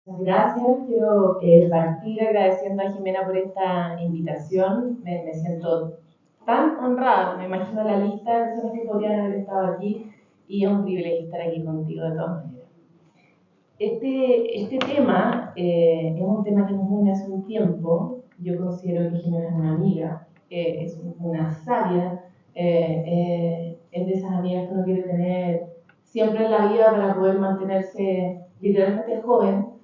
Gracias, quiero partir agradeciendo a Jimena por esta invitación. Me siento tan honrada, me imagino la lista de personas que podrían haber estado aquí y es un privilegio estar aquí contigo de todas maneras. Este tema es un tema que nos une hace un tiempo. Yo considero que Jimena es una amiga, es una sabia, es de esas amigas que uno quiere tener siempre en la vida para poder mantenerse literalmente joven,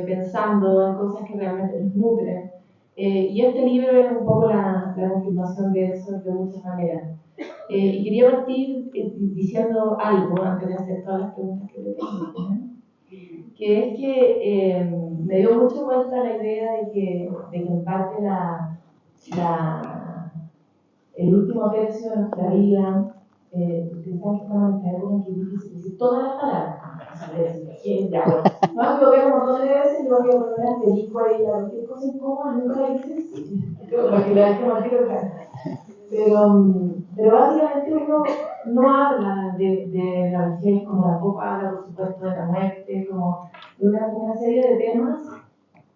pensando en cosas que realmente nos nutren. Y este libro es un poco la confirmación de eso de muchas maneras. Y quería partir diciendo algo antes de hacer todas las preguntas que te tengo, ¿no? Que es que me dio mucho vuelta la idea de que en parte el último tercio de nuestra vida, ustedes saben que estamos en esta época en que es difícil decir todas las palabras. Ya, bueno, no me equivoqué un montón de veces, yo voy a poner asterisco ahí, cualquier cosa incómoda, nunca la hice así. Para que la gente no quiero caer. Pero básicamente uno no habla de la vejez como tampoco habla, por supuesto, de la muerte, como de una serie de temas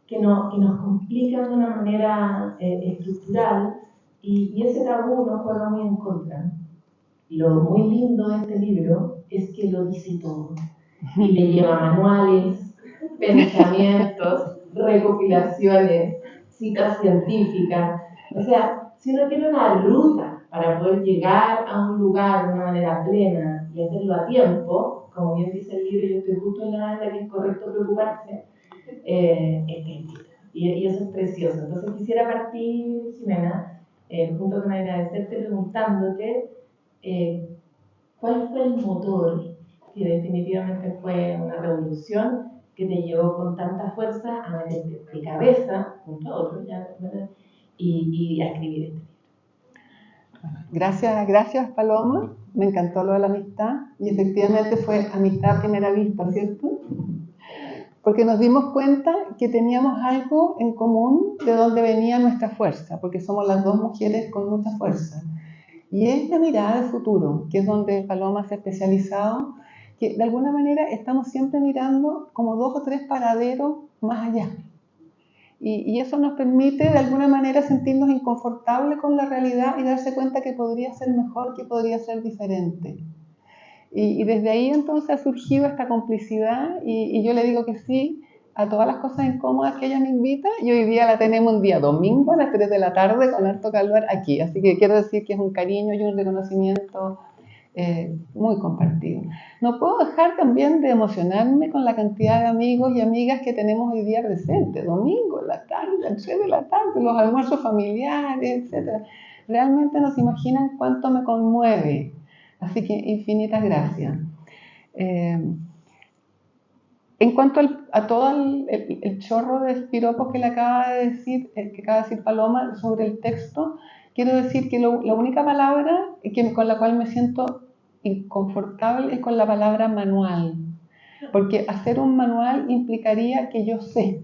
que nos complican de una manera estructural y ese tabú nos juega muy en contra. Lo muy lindo de este libro es que lo dice todo y le lleva manuales, pensamientos, recopilaciones, citas científicas. O sea, si uno tiene una ruta para poder llegar a un lugar de una manera plena y hacerlo a tiempo, como bien dice el libro, yo estoy justo en la banda que es correcto preocuparse, y eso es precioso. Entonces quisiera partir, Jimena, junto con agradecerte, preguntándote cuál fue el motor que definitivamente fue una revolución que te llevó con tanta fuerza a meterte de cabeza, junto a otros, ya, y a escribir este libro. Gracias Paloma, me encantó lo de la amistad y efectivamente fue amistad a primera vista, ¿cierto? Porque nos dimos cuenta que teníamos algo en común de donde venía nuestra fuerza, porque somos las dos mujeres con mucha fuerza. Y es la mirada de futuro, que es donde Paloma se ha especializado, que de alguna manera estamos siempre mirando como 2 o 3 paraderos más allá. Y eso nos permite de alguna manera sentirnos inconfortables con la realidad y darse cuenta que podría ser mejor, que podría ser diferente. Y desde ahí entonces ha surgido esta complicidad y yo le digo que sí a todas las cosas incómodas que ella me invita y hoy día la tenemos un día domingo a las 3 de la tarde con harto calor aquí. Así que quiero decir que es un cariño y un reconocimiento muy compartido. No puedo dejar también de emocionarme con la cantidad de amigos y amigas que tenemos hoy día presentes, domingo, en la tarde, a las 3 de la tarde, los almuerzos familiares, etc. Realmente no se imaginan cuánto me conmueve. Así que infinitas gracias. En cuanto a todo el chorro de piropos que le acaba de decir, Paloma sobre el texto, quiero decir que la única palabra con la cual me siento inconfortable es con la palabra manual, porque hacer un manual implicaría que yo sé,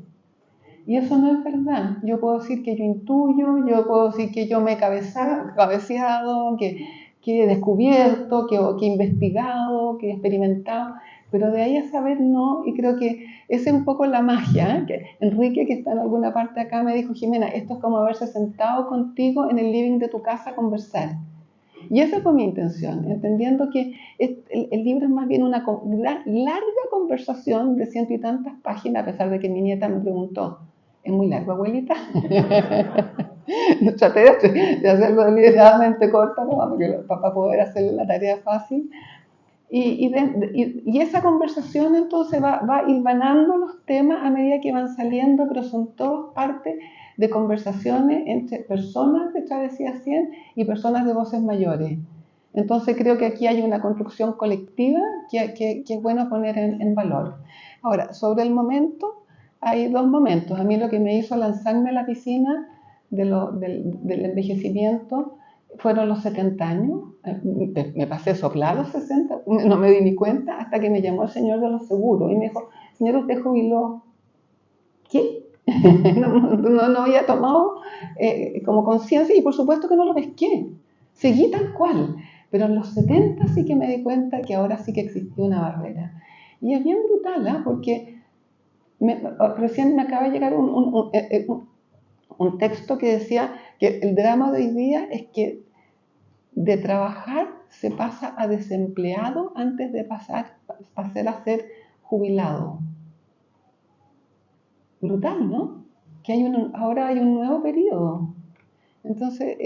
y eso no es verdad. Yo puedo decir que yo intuyo, yo puedo decir que yo me he cabeceado, que he descubierto, que he investigado, que he experimentado, pero de ahí a saber no, y creo que esa es un poco la magia, ¿eh? Que Enrique, que está en alguna parte acá, me dijo, Jimena, esto es como haberse sentado contigo en el living de tu casa a conversar. Y esa fue mi intención, entendiendo que el libro es más bien una larga conversación de 100 y tantas páginas, a pesar de que mi nieta me preguntó, ¿es muy largo, abuelita? Traté de hacerlo deliberadamente corta, ¿no? Para poder hacer la tarea fácil. Y esa conversación entonces va hilvanando los temas a medida que van saliendo, pero son todos parte de conversaciones entre personas de Travesía 100 y personas de voces mayores. Entonces creo que aquí hay una construcción colectiva que es bueno poner en valor. Ahora, sobre el momento, hay 2 momentos. A mí lo que me hizo lanzarme a la piscina del envejecimiento fueron los 70 años. Me pasé soplado los 60, no me di ni cuenta hasta que me llamó el señor de los seguros y me dijo, señor, ¿usted jubiló? ¿Qué? No había tomado como conciencia y por supuesto que no lo pesqué. Seguí tal cual. Pero en los 70 sí que me di cuenta que ahora sí que existía una barrera. Y es bien brutal, ¿eh? Porque Recién me acaba de llegar un texto que decía que el drama de hoy día es que de trabajar se pasa a desempleado antes de pasar a ser jubilado. Brutal, ¿no? Que ahora hay un nuevo periodo. Entonces,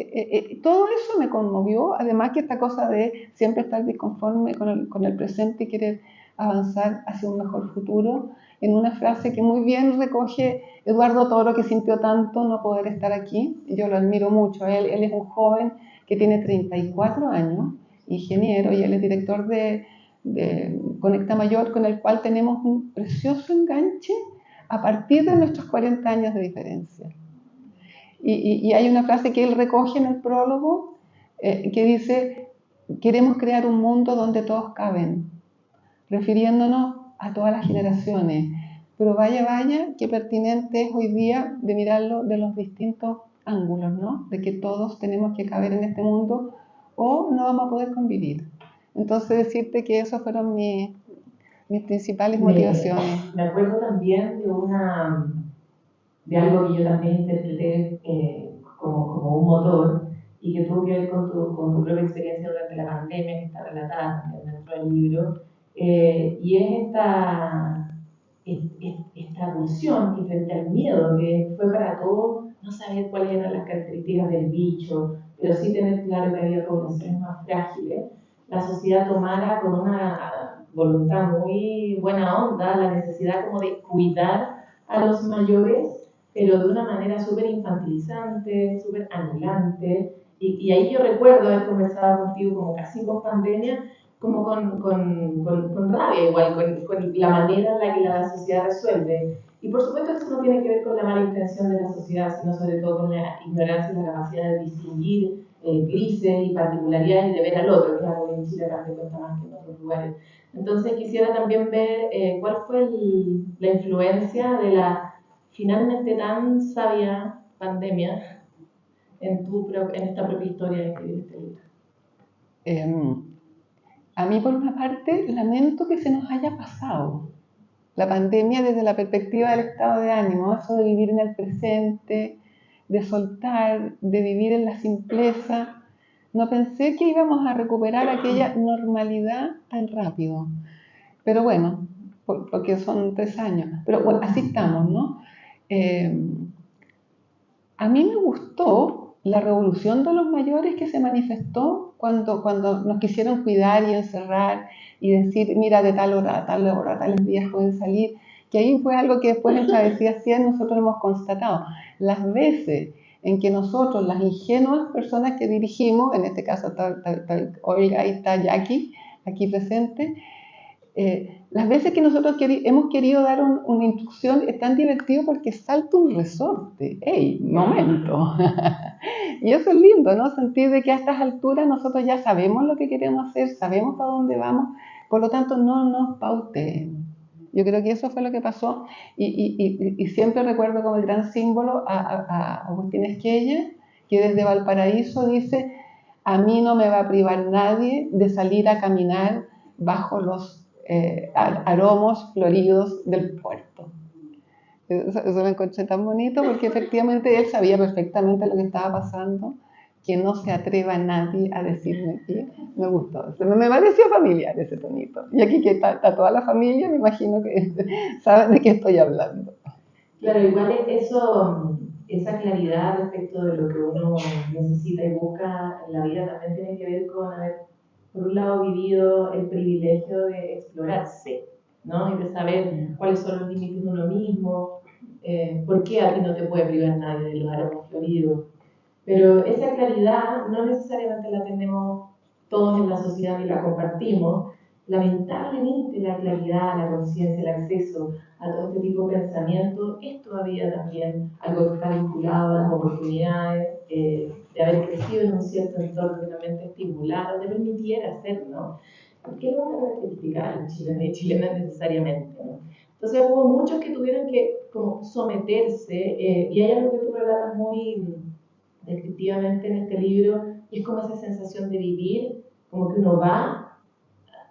todo eso me conmovió, además que esta cosa de siempre estar disconforme con el presente y querer avanzar hacia un mejor futuro, en una frase que muy bien recoge Eduardo Toro, que sintió tanto no poder estar aquí. Yo lo admiro mucho. Él es un joven que tiene 34 años, ingeniero, y él es director de Conecta Mayor, con el cual tenemos un precioso enganche a partir de nuestros 40 años de diferencia. Y hay una frase que él recoge en el prólogo que dice: queremos crear un mundo donde todos caben, refiriéndonos a todas las generaciones. Pero vaya, qué pertinente es hoy día de mirarlo de los distintos ángulos, ¿no? De que todos tenemos que caber en este mundo o no vamos a poder convivir. Entonces, decirte que esas fueron mis principales motivaciones. Me acuerdo también de algo que yo también interpreté como un motor y que tuvo que ver con tu propia experiencia durante la pandemia, que está relatada también dentro del libro, y es esta pulsión que frente al miedo, que fue para todos no saber cuáles eran las características del bicho, pero sí tener claro que había poblaciones más frágiles, la sociedad tomara con una voluntad muy buena onda la necesidad como de cuidar a los mayores, pero de una manera súper infantilizante, súper anulante. Y ahí yo recuerdo haber conversado contigo como casi con pandemia, como con rabia igual, con la manera en la que la sociedad resuelve. Y por supuesto eso no tiene que ver con la mala intención de la sociedad, sino sobre todo con la ignorancia y la capacidad de distinguir grises y particularidades y de ver al otro, que es algo que en Chile aparte cuesta más que en otros lugares. Entonces quisiera también ver cuál fue la influencia de la finalmente tan sabia pandemia en esta propia historia de escribir este libro. A mí, por una parte, lamento que se nos haya pasado la pandemia desde la perspectiva del estado de ánimo, eso de vivir en el presente, de soltar, de vivir en la simpleza. No pensé que íbamos a recuperar aquella normalidad tan rápido. Pero bueno, porque son 3 años. Pero bueno, así estamos, ¿no? A mí me gustó la revolución de los mayores que se manifestó cuando nos quisieron cuidar y encerrar y decir, mira, de tal hora a tales días pueden salir, que ahí fue algo que después en Travesía 100 nosotros hemos constatado. Las veces en que nosotros, las ingenuas personas que dirigimos, en este caso está Olga y está Jackie aquí presente, las veces que nosotros hemos querido dar una instrucción es tan divertido porque salta un resorte. ¡Ey, momento! Y eso es lindo, ¿no? Sentir de que a estas alturas nosotros ya sabemos lo que queremos hacer, sabemos para dónde vamos, por lo tanto no nos pauten. Yo creo que eso fue lo que pasó y siempre recuerdo como el gran símbolo a Agustín Esquella, que desde Valparaíso dice: a mí no me va a privar nadie de salir a caminar bajo los aromos floridos del puerto. Eso lo encontré tan bonito porque efectivamente él sabía perfectamente lo que estaba pasando, que no se atreva nadie a decirme que me gustó. Me pareció familiar ese tonito. Y aquí que está toda la familia, me imagino que saben de qué estoy hablando. Claro, igual esa claridad respecto de lo que uno necesita y busca en la vida también tiene que ver con haber, por un lado, vivido el privilegio de explorarse, ¿no? Y de saber cuáles son los límites de uno mismo, por qué a ti no te puede privar nadie de los aromos floridos. Pero esa claridad no necesariamente la tenemos todos en la sociedad ni la compartimos. Lamentablemente la claridad, la conciencia, el acceso a todo este tipo de pensamiento es todavía también algo que está vinculado a las oportunidades de haber crecido en un cierto entorno que también te estimulara, te permitiera hacerlo. Porque no es una característica chilena y chilena necesariamente, ¿no? Entonces hubo muchos que tuvieron que como someterse, y hay algo que tú relatas muy descriptivamente en este libro, y es como esa sensación de vivir, como que uno va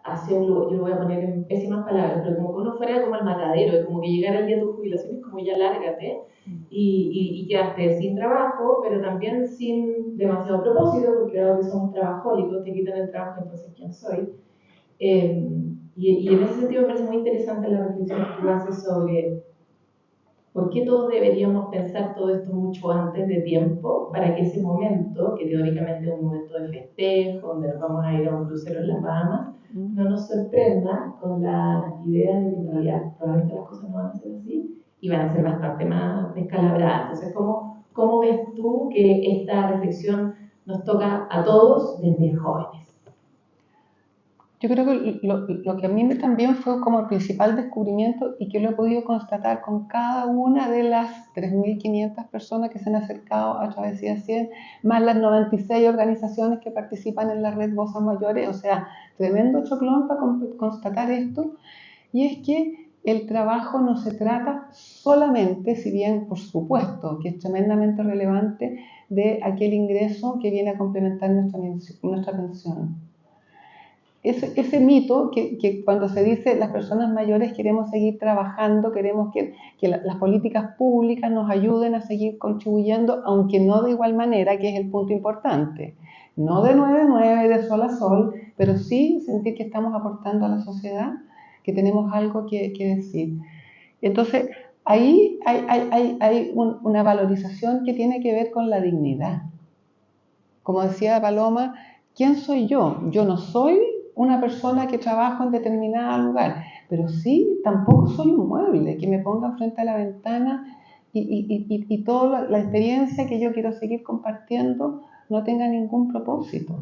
hacia un lugar, yo lo voy a poner en pésimas palabras, pero como que uno fuera como al matadero, como que llegara el día de tu jubilación, es como ya lárgate, y quedaste sin trabajo, pero también sin demasiado propósito, porque dado que somos trabajólicos, te quitan el trabajo, entonces ¿quién soy? Y en ese sentido me parece muy interesante la reflexión que tú haces sobre por qué todos deberíamos pensar todo esto mucho antes de tiempo para que ese momento, que teóricamente es un momento de festejo, donde nos vamos a ir a un crucero en las Bahamas, no nos sorprenda con la idea de que en realidad probablemente las cosas no van a ser así y van a ser bastante más descalabradas. Entonces, ¿cómo ves tú que esta reflexión nos toca a todos desde jóvenes? Yo creo que lo que a mí también fue como el principal descubrimiento y que lo he podido constatar con cada una de las 3.500 personas que se han acercado a Travesía 100, más las 96 organizaciones que participan en la red Voces Mayores, o sea, tremendo choclón para constatar esto, y es que el trabajo no se trata solamente, si bien por supuesto que es tremendamente relevante, de aquel ingreso que viene a complementar nuestra pensión. Ese mito que cuando se dice las personas mayores queremos seguir trabajando, queremos que las políticas públicas nos ayuden a seguir contribuyendo, aunque no de igual manera, que es el punto importante. No de 9 a 9, de sol a sol, pero sí sentir que estamos aportando a la sociedad, que tenemos algo que decir. Entonces, ahí hay una valorización que tiene que ver con la dignidad. Como decía Paloma, ¿quién soy yo? Yo no soy una persona que trabaja en determinado lugar, pero sí, tampoco soy un mueble que me ponga frente a la ventana y toda la experiencia que yo quiero seguir compartiendo no tenga ningún propósito.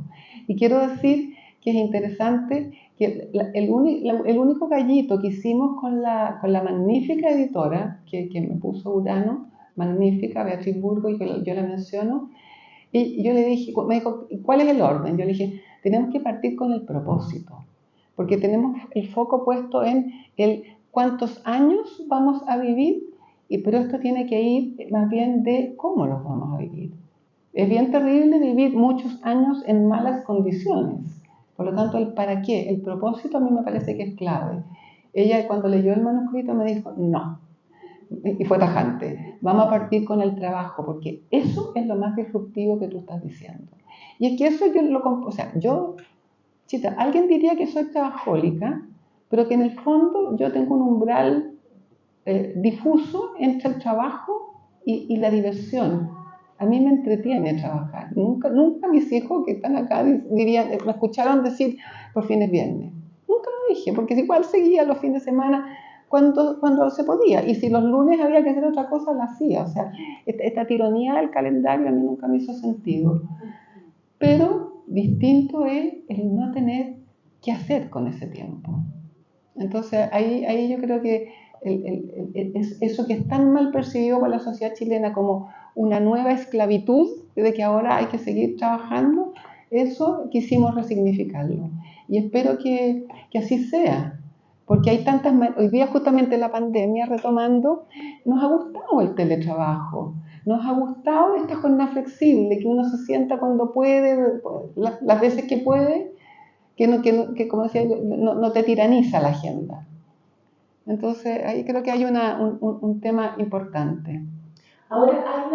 Y quiero decir que es interesante que el único gallito que hicimos con la magnífica editora que me puso Urano, magnífica, Beatriz Burgo, y que yo la menciono, y yo le dije, me dijo, ¿cuál es el orden? Yo le dije, tenemos que partir con el propósito, porque tenemos el foco puesto en el cuántos años vamos a vivir, pero esto tiene que ir más bien de cómo los vamos a vivir. Es bien terrible vivir muchos años en malas condiciones. Por lo tanto, el para qué, el propósito a mí me parece que es clave. Ella cuando leyó el manuscrito me dijo, no, y fue tajante, vamos a partir con el trabajo, porque eso es lo más disruptivo que tú estás diciendo. Y es que eso chita, alguien diría que soy trabajólica, pero que en el fondo yo tengo un umbral difuso entre el trabajo y la diversión. A mí me entretiene trabajar. Nunca mis hijos que están acá dirían, me escucharon decir por fines viernes. Nunca lo dije, porque igual seguía los fines de semana cuando se podía. Y si los lunes había que hacer otra cosa, la hacía. O sea, esta tiranía del calendario a mí nunca me hizo sentido. Pero distinto es el no tener qué hacer con ese tiempo. Entonces, ahí yo creo que eso que es tan mal percibido por la sociedad chilena como una nueva esclavitud, de que ahora hay que seguir trabajando, eso quisimos resignificarlo. Y espero que así sea, porque hay tantas... Hoy día justamente la pandemia, retomando, nos ha gustado el teletrabajo, nos ha gustado esta jornada flexible, que uno se sienta cuando puede, las veces que puede, que como decía, no te tiraniza la agenda. Entonces, ahí creo que hay un tema importante. Ahora, hay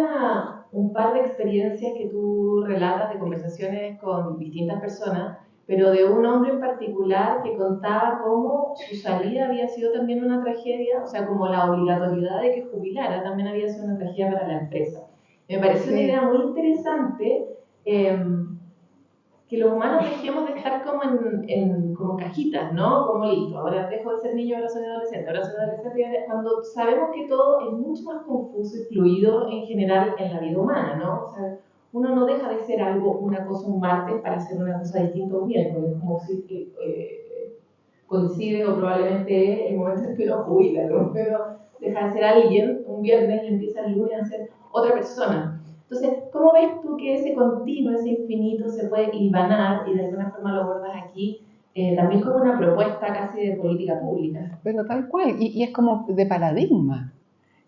un par de experiencias que tú relatas de conversaciones con distintas personas, pero de un hombre en particular que contaba cómo su salida había sido también una tragedia, o sea, como la obligatoriedad de que jubilara también había sido una tragedia para la empresa. Me parece una idea muy interesante, que los humanos dejemos de estar como cajitas, ¿no? Como listo, ahora dejo de ser niño, ahora soy adolescente, cuando sabemos que todo es mucho más confuso y fluido en general en la vida humana, ¿no? O sea, uno no deja de ser algo, una cosa un martes para hacer una cosa distinta un miércoles, como si coincide o probablemente en momentos en que uno jubila, ¿no? Pero deja de ser alguien un viernes y empieza el lunes a ser otra persona. Entonces, ¿cómo ves tú que ese continuo, ese infinito se puede hilvanar y de alguna forma lo abordas aquí también como una propuesta casi de política pública? Pero tal cual, y es como de paradigma.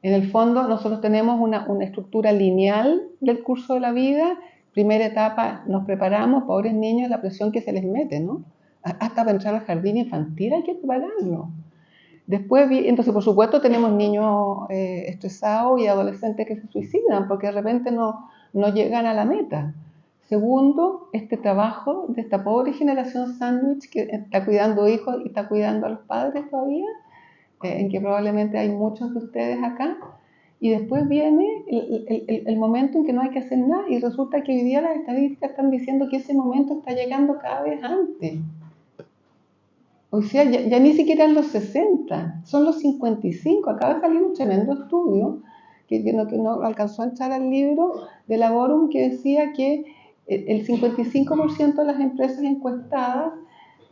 En el fondo, nosotros tenemos una estructura lineal del curso de la vida. Primera etapa, nos preparamos, pobres niños, la presión que se les mete, ¿no? Hasta para entrar al jardín infantil hay que prepararlo. Después, entonces, por supuesto, tenemos niños estresados y adolescentes que se suicidan porque de repente no llegan a la meta. Segundo, este trabajo de esta pobre generación sándwich que está cuidando hijos y está cuidando a los padres todavía, en que probablemente hay muchos de ustedes acá. Y después viene el momento en que no hay que hacer nada y resulta que hoy día las estadísticas están diciendo que ese momento está llegando cada vez antes. O sea, ya ni siquiera en los 60, son los 55. Acaba de salir un tremendo estudio que no alcanzó a entrar al libro de Laborum que decía que el 55% de las empresas encuestadas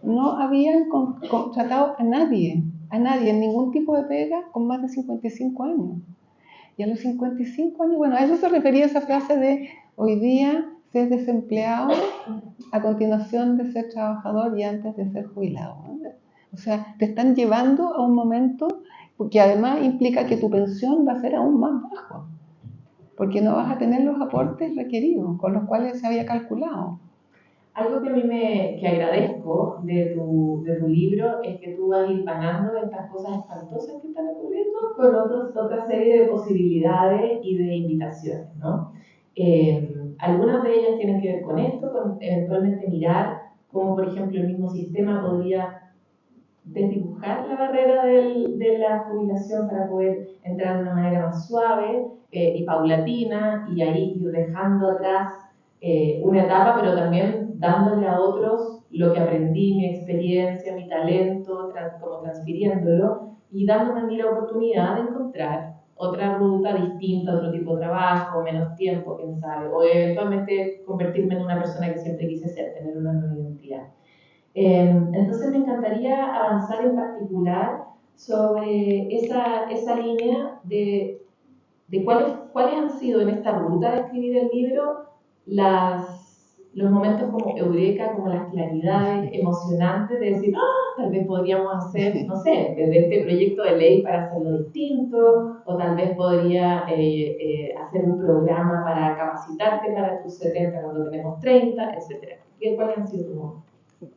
no habían contratado a nadie, en ningún tipo de pega con más de 55 años. Y a los 55 años, bueno, a eso se refería esa frase de hoy día ser desempleado a continuación de ser trabajador y antes de ser jubilado, ¿no? O sea, te están llevando a un momento que además implica que tu pensión va a ser aún más baja, porque no vas a tener los aportes requeridos con los cuales se había calculado. Algo que a mí que agradezco de tu libro es que tú vas hilvanando estas cosas espantosas que están ocurriendo con otra serie de posibilidades y de invitaciones, ¿no? Algunas de ellas tienen que ver con esto, con eventualmente mirar cómo, por ejemplo, el mismo sistema podría desdibujar la barrera de la jubilación para poder entrar de una manera más suave y paulatina y ahí ir dejando atrás una etapa, pero también dándole a otros lo que aprendí, mi experiencia, mi talento, como transfiriéndolo y dándome a mí la oportunidad de encontrar otra ruta distinta, otro tipo de trabajo, menos tiempo, quién sabe, o eventualmente convertirme en una persona que siempre quise ser, tener una nueva identidad. Entonces me encantaría avanzar en particular sobre esa línea de cuáles han sido en esta ruta de escribir el libro los momentos como eureka, como las claridades emocionantes de decir, tal vez podríamos hacer, no sé, desde este proyecto de ley para hacerlo distinto, o tal vez podría hacer un programa para capacitarte para tus 70 cuando tenemos 30, etc. ¿Cuáles han sido tus momentos?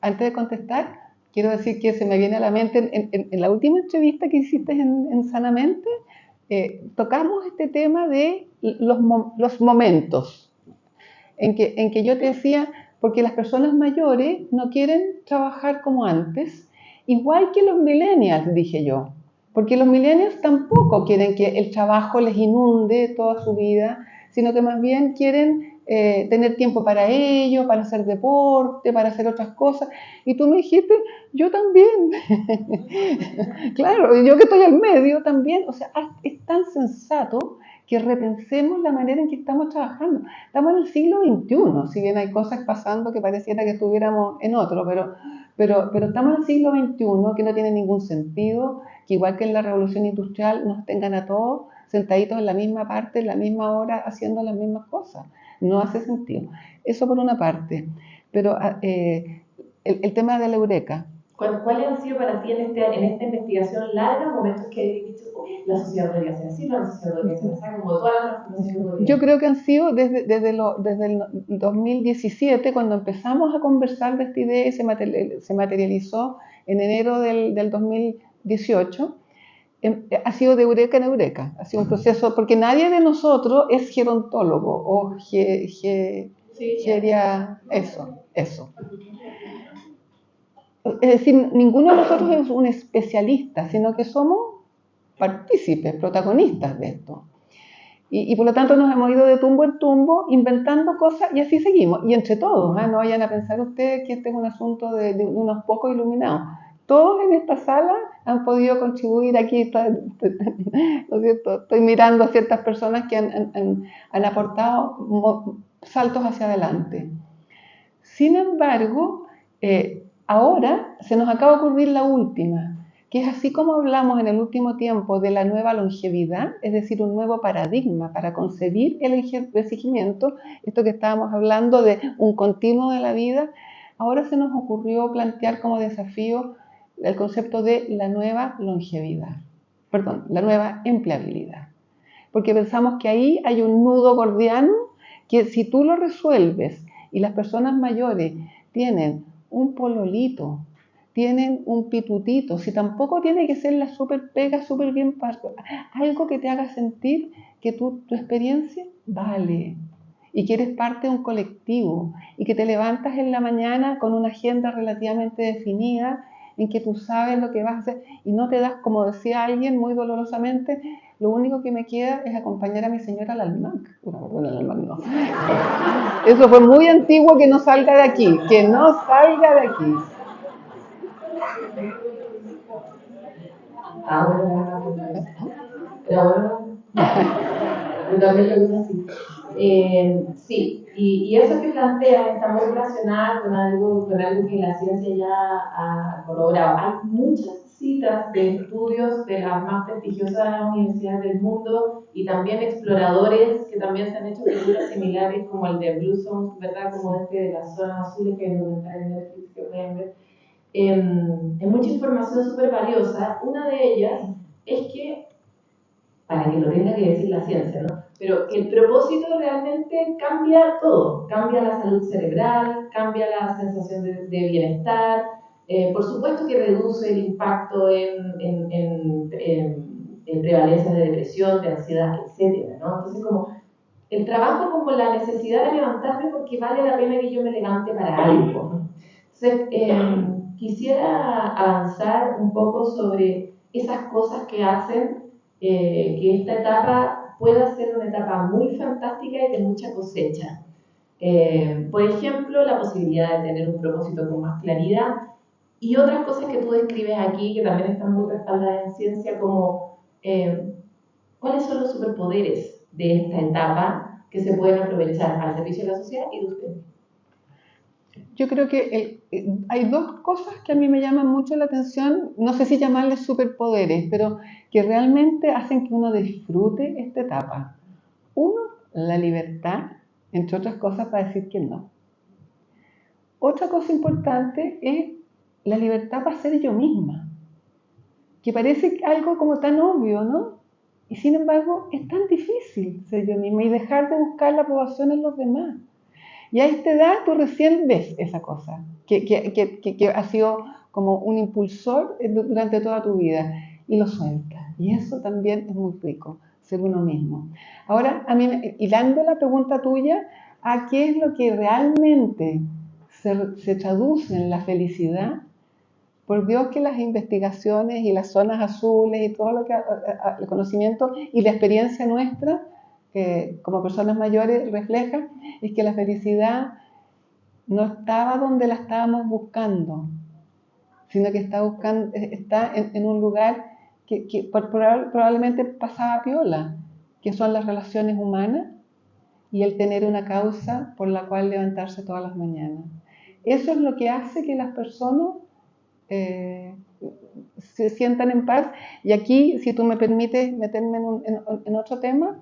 Antes de contestar, quiero decir que se me viene a la mente, en la última entrevista que hiciste en Sanamente, tocamos este tema de los momentos, en que yo te decía, porque las personas mayores no quieren trabajar como antes, igual que los millennials, dije yo, porque los millennials tampoco quieren que el trabajo les inunde toda su vida, sino que más bien quieren tener tiempo para ellos, para hacer deporte, para hacer otras cosas. Y tú me dijiste, yo también. Claro, yo que estoy al medio también. O sea, es tan sensato que repensemos la manera en que estamos trabajando. Estamos en el siglo XXI, si bien hay cosas pasando que pareciera que estuviéramos en otro, pero estamos en el siglo XXI que no tiene ningún sentido, que igual que en la revolución industrial nos tengan a todos sentaditos en la misma parte, en la misma hora, haciendo las mismas cosas. No hace sentido. Eso por una parte. Pero el tema de la eureka. ¿Cuáles han sido para ti en esta investigación larga momentos que he dicho, la sociedad podría ser así, la sociedad podría ser así, como toda la transformación? Yo creo que han sido desde el 2017, cuando empezamos a conversar de esta idea y se materializó en enero del 2018, ha sido de eureka en eureka, ha sido un proceso, porque nadie de nosotros es gerontólogo o eso. Es decir, ninguno de nosotros es un especialista, sino que somos partícipes, protagonistas de esto. Y por lo tanto nos hemos ido de tumbo en tumbo inventando cosas y así seguimos. Y entre todos, no vayan a pensar ustedes que este es un asunto de unos pocos iluminados. Todos en esta sala han podido contribuir aquí, ¿no es cierto? Estoy mirando a ciertas personas que han aportado saltos hacia adelante. Sin embargo, ahora se nos acaba de ocurrir la última, que es así como hablamos en el último tiempo de la nueva longevidad, es decir, un nuevo paradigma para concebir el envejecimiento, esto que estábamos hablando de un continuo de la vida, ahora se nos ocurrió plantear como desafío el concepto de la nueva longevidad, la nueva empleabilidad, porque pensamos que ahí hay un nudo gordiano que si tú lo resuelves y las personas mayores tienen un pololito, tienen un pitutito, si tampoco tiene que ser la super pega, súper bien, algo que te haga sentir que tu experiencia vale y que eres parte de un colectivo y que te levantas en la mañana con una agenda relativamente definida en que tú sabes lo que vas a hacer y no te das, como decía alguien muy dolorosamente, lo único que me queda es acompañar a mi señora al almanac. Bueno, al almanac no. Eso fue muy antiguo, que no salga de aquí, que no salga de aquí. Pero bueno, yo también lo veo así. Sí, y eso que plantea está muy relacionado con algo que la ciencia ya ha corroborado. Hay muchas citas de estudios de las más prestigiosas universidades del mundo y también exploradores que también se han hecho películas similares, como el de Blue Zone, ¿verdad? Como este de las zonas azules, que es documental en Netflix que pueden ver. Es mucha información súper valiosa. Una de ellas es que, para que lo tenga que decir la ciencia, ¿no? Pero que el propósito realmente cambia todo, cambia la salud cerebral, cambia la sensación de bienestar, por supuesto que reduce el impacto en prevalencia de depresión, de ansiedad, etc., ¿no? Entonces, como el trabajo como la necesidad de levantarme porque vale la pena que yo me levante para algo. Entonces, quisiera avanzar un poco sobre esas cosas que hacen que esta etapa pueda ser una etapa muy fantástica y de mucha cosecha. Por ejemplo, la posibilidad de tener un propósito con más claridad y otras cosas que tú describes aquí que también están muy respaldadas en ciencia, como cuáles son los superpoderes de esta etapa que se pueden aprovechar al servicio de la sociedad y de usted. Yo creo que hay dos cosas que a mí me llaman mucho la atención, no sé si llamarles superpoderes, pero que realmente hacen que uno disfrute esta etapa. Uno, la libertad, entre otras cosas, para decir que no. Otra cosa importante es la libertad para ser yo misma, que parece algo como tan obvio, ¿no? Y sin embargo es tan difícil ser yo misma y dejar de buscar la aprobación en los demás. Y a esta edad tú recién ves esa cosa, que ha sido como un impulsor durante toda tu vida y lo sueltas. Y eso también es muy rico, ser uno mismo. Ahora, a mí, hilando la pregunta tuya, a qué es lo que realmente se traduce en la felicidad, por Dios que las investigaciones y las zonas azules y todo lo que el conocimiento y la experiencia nuestra como personas mayores refleja, es que la felicidad no estaba donde la estábamos buscando, sino que está en un lugar que probablemente pasaba piola, que son las relaciones humanas y el tener una causa por la cual levantarse todas las mañanas. Eso es lo que hace que las personas se sientan en paz. Y aquí, si tú me permites meterme en otro tema,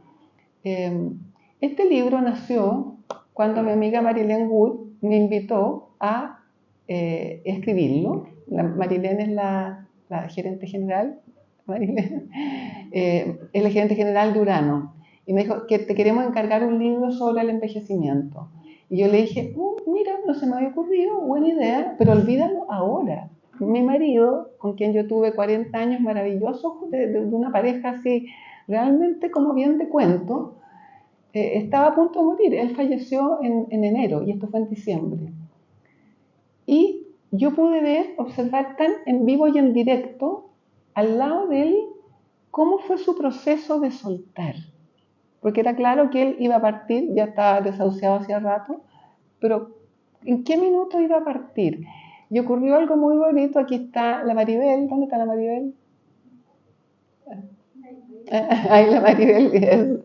este libro nació cuando mi amiga Marilyn Wood me invitó a escribirlo. Marilyn es la gerente general, es la gerente general de Urano. Y me dijo que te queremos encargar un libro sobre el envejecimiento. Y yo le dije, mira, no se me había ocurrido, buena idea, pero olvídalo ahora. Mi marido, con quien yo tuve 40 años maravillosos, de una pareja así, realmente como bien de cuento, estaba a punto de morir. Él falleció en enero y esto fue en diciembre. Y yo pude observar tan en vivo y en directo, al lado de él, cómo fue su proceso de soltar. Porque era claro que él iba a partir, ya estaba desahuciado hacía rato, pero ¿en qué minuto iba a partir? Y ocurrió algo muy bonito. Aquí está la Maribel. ¿Dónde está la Maribel? Ahí la Maribel.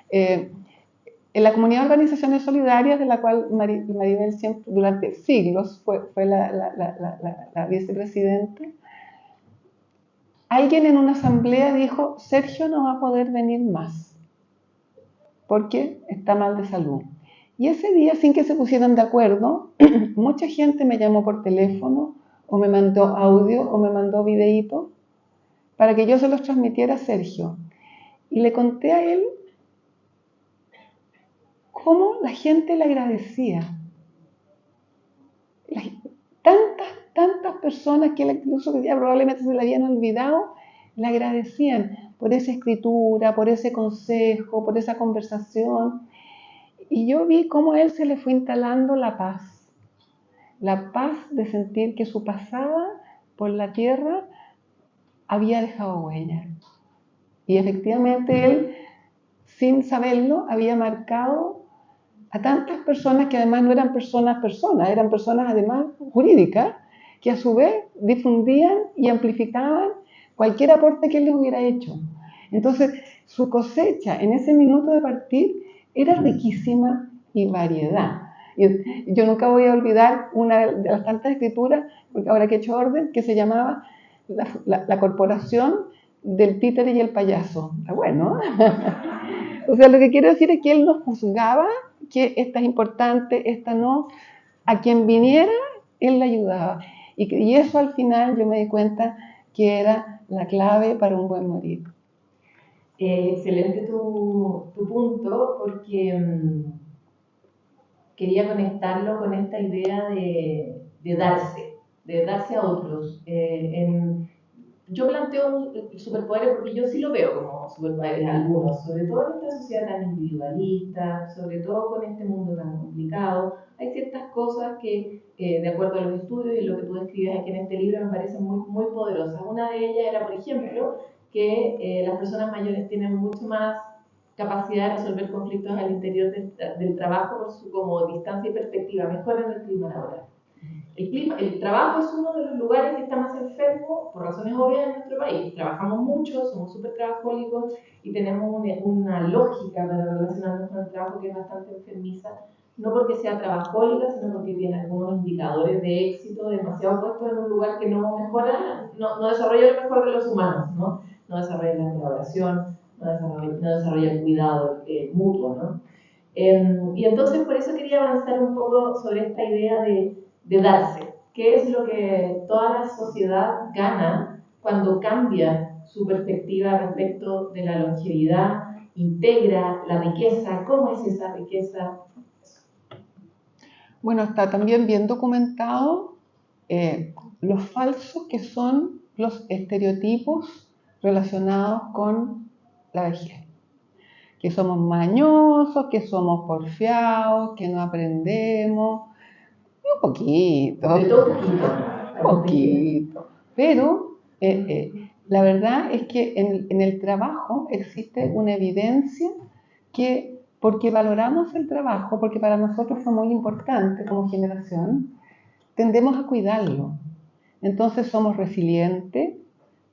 En la comunidad de organizaciones solidarias, de la cual Maribel siempre, durante siglos fue la vicepresidenta, alguien en una asamblea dijo, Sergio no va a poder venir más, porque está mal de salud. Y ese día, sin que se pusieran de acuerdo, mucha gente me llamó por teléfono, o me mandó audio, o me mandó videíto, para que yo se los transmitiera a Sergio. Y le conté a él cómo la gente le agradecía. tantas personas que incluso ya probablemente se le habían olvidado, le agradecían por esa escritura, por ese consejo, por esa conversación. Y yo vi cómo a él se le fue instalando la paz de sentir que su pasada por la tierra había dejado huella. Y efectivamente él, sin saberlo, había marcado a tantas personas que además no eran personas, eran personas además jurídicas, que a su vez difundían y amplificaban cualquier aporte que él les hubiera hecho. Entonces, su cosecha en ese minuto de partir era riquísima y variedad. Y yo nunca voy a olvidar una de las tantas escrituras, porque ahora que he hecho orden, que se llamaba la corporación del títere y el payaso. Está bueno. O sea, lo que quiero decir es que él no juzgaba que esta es importante, esta no. A quien viniera, él le ayudaba. Y eso al final yo me di cuenta que era la clave para un buen morir. Excelente tu punto, porque quería conectarlo con esta idea de darse a otros. Yo planteo superpoderes porque yo sí lo veo como superpoderes algunos, sobre todo en esta sociedad tan individualista, sobre todo con este mundo tan complicado. Hay ciertas cosas que, de acuerdo a los estudios y lo que tú describes aquí en este libro, me parecen muy poderosas. Una de ellas era, por ejemplo, que las personas mayores tienen mucho más capacidad de resolver conflictos al interior del trabajo por su como distancia y perspectiva, mejoran el clima laboral. El trabajo es uno de los lugares que está más enfermo por razones obvias en nuestro país. Trabajamos mucho, somos súper trabajólicos y tenemos una lógica para relacionarnos con el trabajo que es bastante enfermiza, no porque sea trabajólica, sino porque tiene algunos indicadores de éxito demasiado puestos en un lugar que no mejora, no desarrolla lo mejor de los humanos, no desarrolla la colaboración, no desarrolla el cuidado mutuo, ¿no? Y entonces por eso quería avanzar un poco sobre esta idea de darse. ¿Qué es lo que toda la sociedad gana cuando cambia su perspectiva respecto de la longevidad, integra la riqueza? ¿Cómo es esa riqueza? Bueno, está también bien documentado los falsos que son los estereotipos relacionados con la vejez. Que somos mañosos, que somos porfiados, que no aprendemos. Un poquito. De todo poquito. Pero la verdad es que en el trabajo existe una evidencia que, porque valoramos el trabajo, porque para nosotros fue muy importante como generación, tendemos a cuidarlo. Entonces somos resilientes,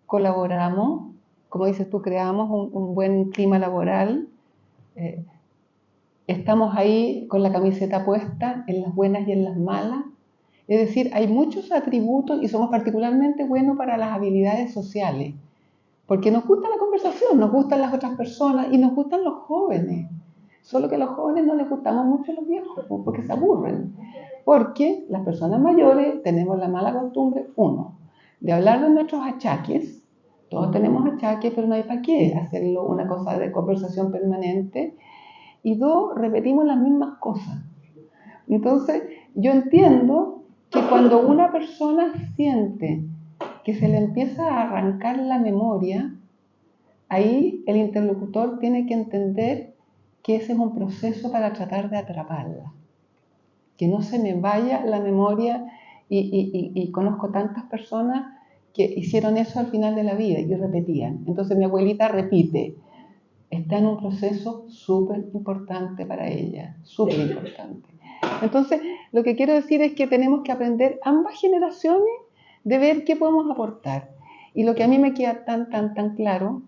colaboramos, como dices tú, creamos un buen clima laboral, estamos ahí con la camiseta puesta en las buenas y en las malas. Es decir, hay muchos atributos y somos particularmente buenos para las habilidades sociales, porque nos gusta la conversación, nos gustan las otras personas y nos gustan los jóvenes. Solo que a los jóvenes no les gustamos mucho los viejos, porque se aburren. Porque las personas mayores tenemos la mala costumbre, uno, de hablar de nuestros achaques. Todos tenemos achaques, pero no hay para qué hacerlo una cosa de conversación permanente. Y dos, repetimos las mismas cosas. Entonces, yo entiendo que cuando una persona siente que se le empieza a arrancar la memoria, ahí el interlocutor tiene que entender que ese es un proceso para tratar de atraparla. Que no se me vaya la memoria y conozco tantas personas que hicieron eso al final de la vida y repetían. Entonces mi abuelita repite, está en un proceso súper importante para ella, súper importante. Entonces, lo que quiero decir es que tenemos que aprender ambas generaciones de ver qué podemos aportar. Y lo que a mí me queda tan claro,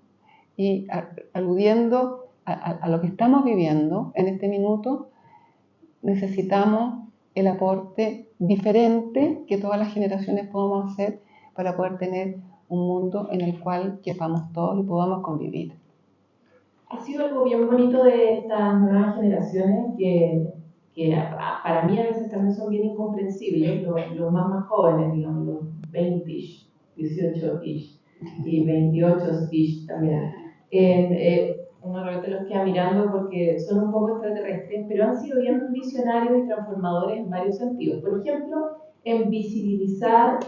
y aludiendo a lo que estamos viviendo en este minuto, necesitamos el aporte diferente que todas las generaciones podamos hacer para poder tener un mundo en el cual quepamos todos y podamos convivir. Ha sido algo bien bonito de estas nuevas generaciones que para mí a veces también son bien incomprensibles, los más jóvenes, digamos, los 20-ish, 18-ish y 28-ish también. Uno realmente los queda mirando porque son un poco extraterrestres, pero han sido bien visionarios y transformadores en varios sentidos. Por ejemplo, en visibilizar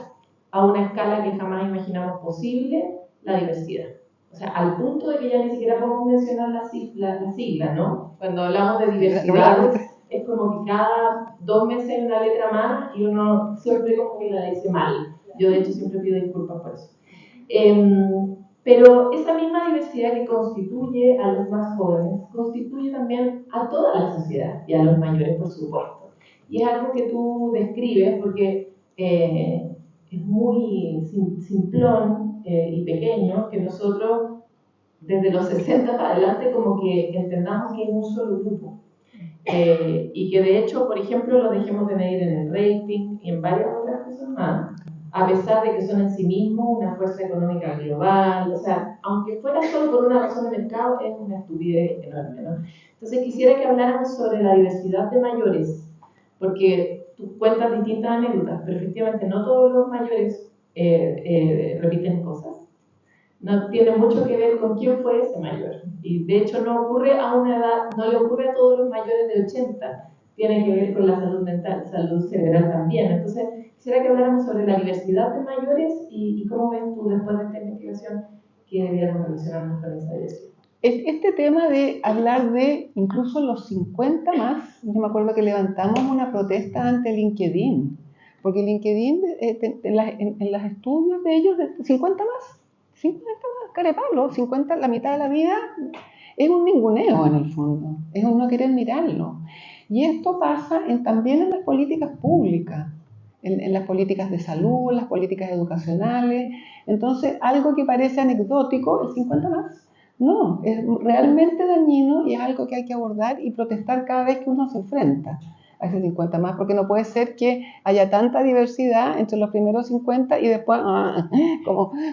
a una escala que jamás imaginamos posible la diversidad. O sea, al punto de que ya ni siquiera podemos mencionar las siglas, ¿no? Cuando hablamos de diversidades, es como que cada 2 meses hay una letra más y uno siempre como que la dice mal. Yo de hecho siempre pido disculpas por eso. Pero esa misma diversidad que constituye a los más jóvenes, constituye también a toda la sociedad y a los mayores, por supuesto. Y es algo que tú describes porque es muy simplón y pequeño que nosotros desde los 60 para adelante como que entendamos que es un solo grupo. Y que de hecho, por ejemplo, lo dejemos de medir en el rating y en varias otras cosas más, a pesar de que son en sí mismos una fuerza económica global, o sea, aunque fuera solo por una razón de mercado, es una estupidez enorme, ¿no? Entonces quisiera que habláramos sobre la diversidad de mayores, porque tú cuentas distintas anécdotas, pero efectivamente no todos los mayores repiten cosas. No tiene mucho que ver con quién fue ese mayor. Y de hecho no ocurre a una edad, no le ocurre a todos los mayores de 80. Tiene que ver con la salud mental, salud cerebral también. Entonces, quisiera que habláramos sobre la diversidad de mayores y cómo ves tú después de esta investigación que debiéramos relacionarnos con esa diversidad. Este tema de hablar de incluso los 50 más, yo me acuerdo que levantamos una protesta ante LinkedIn, porque LinkedIn en los estudios de ellos, de 50 más, 50 más, carepalo, 50, la mitad de la vida, es un ninguneo en el fondo, es un no querer mirarlo. Y esto pasa también en las políticas públicas, en las políticas de salud, las políticas educacionales. Entonces, algo que parece anecdótico, el 50 más, no, es realmente dañino y es algo que hay que abordar y protestar cada vez que uno se enfrenta a ese 50 más, porque no puede ser que haya tanta diversidad entre los primeros 50 y después,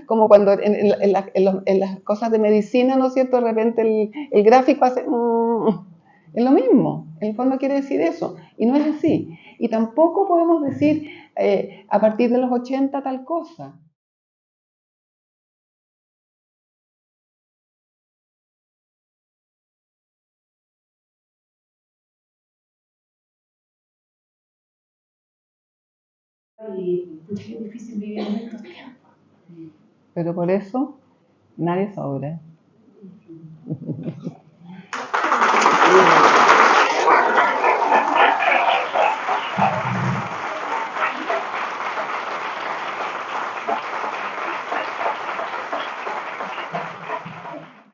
como cuando en las cosas de medicina, ¿no es cierto? De repente el gráfico hace, es lo mismo, en el fondo quiere decir eso, y no es así. Y tampoco podemos decir a partir de los 80 tal cosa. Y es difícil vivir en estos tiempos. Pero por eso nadie sobra.